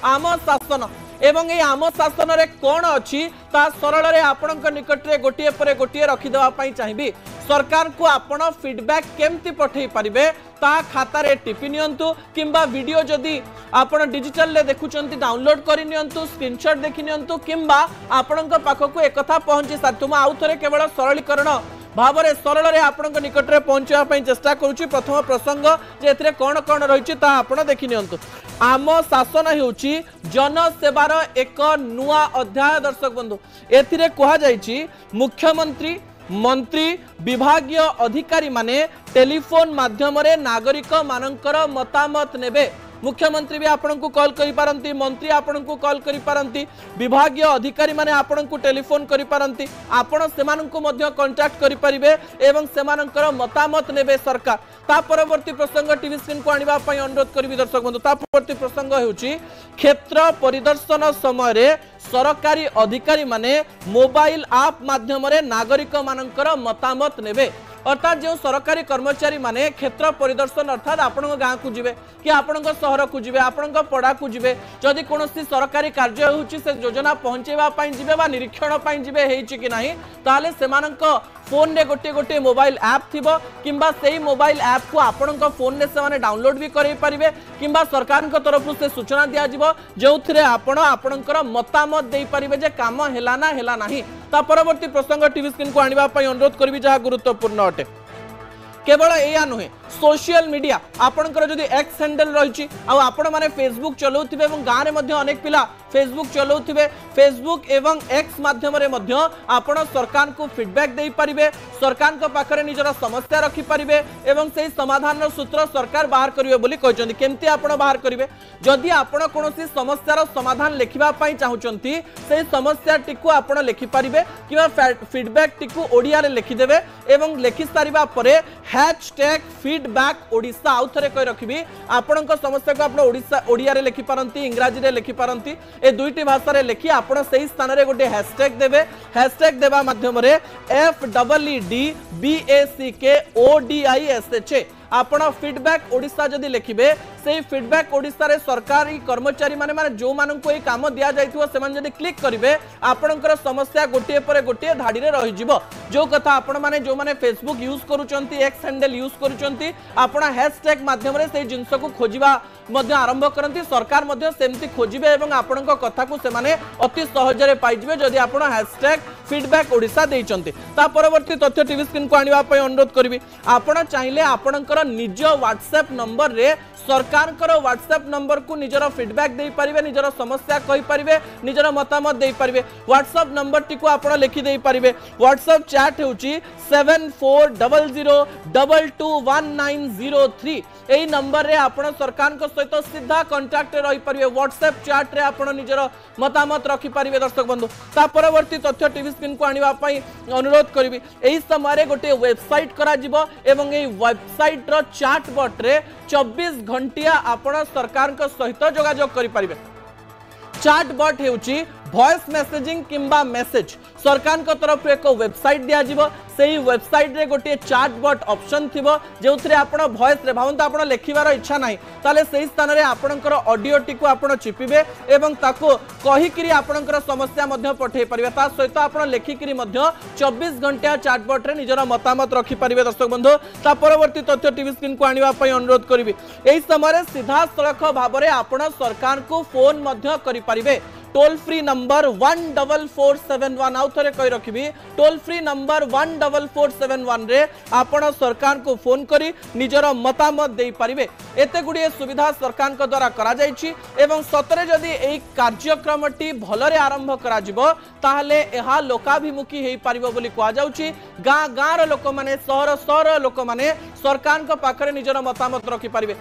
आम शासन एवं ये आम शासन रे कौन अच्छी ता सरल रे आपणक निकट रे गोटिए पर गोटिए रखिदेवा चाहिए सरकार को आपण फीडबैक केमती पठे पारिबे ता खाता रे टिपि नियंतु किंबा वीडियो जदि आपण डिजिटल ले देखुचंती डाउनलोड करि नियंतु स्क्रीनशॉट देखि नियंतु किंबा आपणक पाखकु एकथा पहुंची साथुम आउ थरे केवल सरलीकरण भावरे सरल रे आपणक निकट रे पहुंचवा पई चेष्टा करूची। प्रथम प्रसंग जे एथरे कोन कोन रहिची ता आपण देखि नियंतु। आम शासन हेउची जनसेवार एक नुआ अध्याय दर्शक बंधु एथिरे कहा जायछि मुख्यमंत्री मंत्री विभागीय अधिकारी माने टेलीफोन माध्यम रे नागरिक मानकर मतामत नेबे। मुख्यमंत्री भी आपन को कॉल करि पारंती मंत्री आपन को कॉल करि पारंती विभागीय अधिकारी माने आपन को टेलीफोन करि पारंती आपन सेमान को मध्य कांटेक्ट करि परिबे एवं सेमानकर मतामत नेबे सरकार। ता परवर्ती प्रसंग टीवी स्क्रीन को आनिबा पई अनुरोध करिवि दर्शक बंधु। ता परवर्ती प्रसंग हेउची क्षेत्र परिदर्शन समय रे सरकारी अधिकारी माने मोबाइल ऐप माध्यम रे नागरिक मानकर मतामत नेबे। अर्थात जो सरकारी कर्मचारी माने क्षेत्र परिदर्शन अर्थात आपण गाँव को जीवे कि आपण सहर को जीवे आपण पड़ा को जीवे जदि कौन सरकारी कार्य होची से योजना पहुंचेवा जीवे बा निरीक्षण जीवे हेची कि नहीं ताले सेमानक फोन रे गोटे गोटे मोबाइल ऐप थिबो किंबा सेही मोबाइल ऐप को आपण फोन रे से डाउनलोड भी करै परिबे किंबा सरकार तरफ से सूचना दिया जिवो जोथिरे आपण आपणकर मतामत देई परिबे जे काम हेला ना हेला नाही। ता परवर्ती प्रसंग टीवी स्क्रीन को आनिबा पई अनुरोध करबी जहा गुरुत्वपूर्ण अटे। केवल एया नुहे सोशल मीडिया आपणकर जदि एक्स हैंडल रही आपण माने फेसबुक चलाउथिबे एवं गाँव रे मध्य अनेक पिला फेसबुक चलाउथिबे फेसबुक एवं एक्स माध्यम रे मध्य आपण सरकार को फीडबैक देई परिबे सरकार को पाखरे निजर समस्या रखि परिबे एवं सेही समाधान सूत्र सरकार बाहर करिवे बोली कहचंती। केमती आपण बाहर करिवे जदि आपण कोनोसी समस्यार समाधान लेखिबा पई चाहुचंती सेही समस्या टिकु आपण लेखि परिबे किबा फीडबैक टिकु ओडिया रे लेखि देबे एवं लेखि सारिबा परे #फीडबैक ओडिशा आउ थरे कहि रखिबी आपणक समस्या को आपण ओडिया रे लेखि पारंती इंग्रजी रे लेखि पारंती ए दुईटी भाषा रे लेखि आपण सही स्थान रे गोटे हैशटैग देबे हैशटैग देबा माध्यम रे FEEDBACKODISH आपण फीडबैक ओडिशा जदि लिखिबे से फीडबैक ओडिशा रे सरकारी कर्मचारी माने जो माननको ए काम दिया जाइथिबो से माने जदि क्लिक करिवे आपणकर समस्या गोटिए पर गोटिए धाडी रे रहि जिवो। जो कथा आपण माने जो माने फेसबुक यूज करूचंती एक्स हैंडल यूज करूचंती आपण हैशटैग माध्यम रे से जिंस को खोजिबा मध्य आरंभ करंती सरकार मध्य सेमती खोजिबे एवं आपणक कथा को से माने अति सहज रे पाइ जिवे जदि आपण हैशटैग फीडबैक ओडिशा देइचंती। ता परवर्ती तथ्य टीवी स्क्रीन को आनिबा पई अनुरोध करबी आपण चाहिले आपणकर निज व्हाट्सएप नंबर रे सरकार व्हाट्सएप नंबर को निजर फीडबैक दे पारिबे निजर समस्या कहि पारिबे निजर मतामत दे पारिबे व्हाट्सएप नंबर टी को आपण लिखि दे पारिबे। व्हाट्सएप चैट होची 7400221903 एई नंबर रे आपण सरकार को सहित सीधा कांटेक्ट रहि पारिबे व्हाट्सएप चैट रे आपण निजर मतामत रखि पारिबे दर्शक बंधु। ता परवर्ती तथ्य टीवी स्क्रीन को आनिबा पई अनुरोध करबी एई समय रे गोटे वेबसाइट करा जिवो एवं एई वेबसाइट रो चैट बॉट रे 24 घंटिया आपण सरकार को सहित जोगाजोग करि पारिबे। चैट बॉट हेउची वॉइस मेसेजिंग किंबा मेसेज सरकार को तरफ एक वेबसाइट दिया जिवो सेही वेबसाइट रे गोटे चैट बॉट ऑप्शन थिबो जेउथरे आपण वॉइस रे भावंत आपण लेखिबार इच्छा नाही ताले सेही स्थान रे आपणकर ऑडियो टी को आपण चिपिबे एवं ताको कहिकिरी आपणकर समस्या मध्य पठे परिबे ता सहित आपण लेखिकिरी मध्य 24 घंटा चैट बॉट रे निजर मतामत रखि परिबे दर्शक बंधु। ता परवर्ती तथ्य टीवी स्क्रीन को आनिबा पई अनुरोध करबी एही समय रे सीधा सड़क भाबरे आपण सरकार को फोन मध्य करि परिबे टोल फ्री नंबर 14471 आउ थरे कहि रखिबी टोल फ्री नंबर 14471 रे आपण सरकार को फोन करी निजर मतामत दे पारिबे। एते गुडिए सुविधा सरकार को द्वारा करा जायछि एवं सतरे जदि एई कार्यक्रमटी भलरे आरंभ करा जिवो ताहले एहा लोकाभिमुखी हेई पारिबो बोली कोआ जाउछि। गाँ गाँर लोक माने सहर सहर लोक माने सरकार को पाखरे निजर मतामत रखि पारिबे।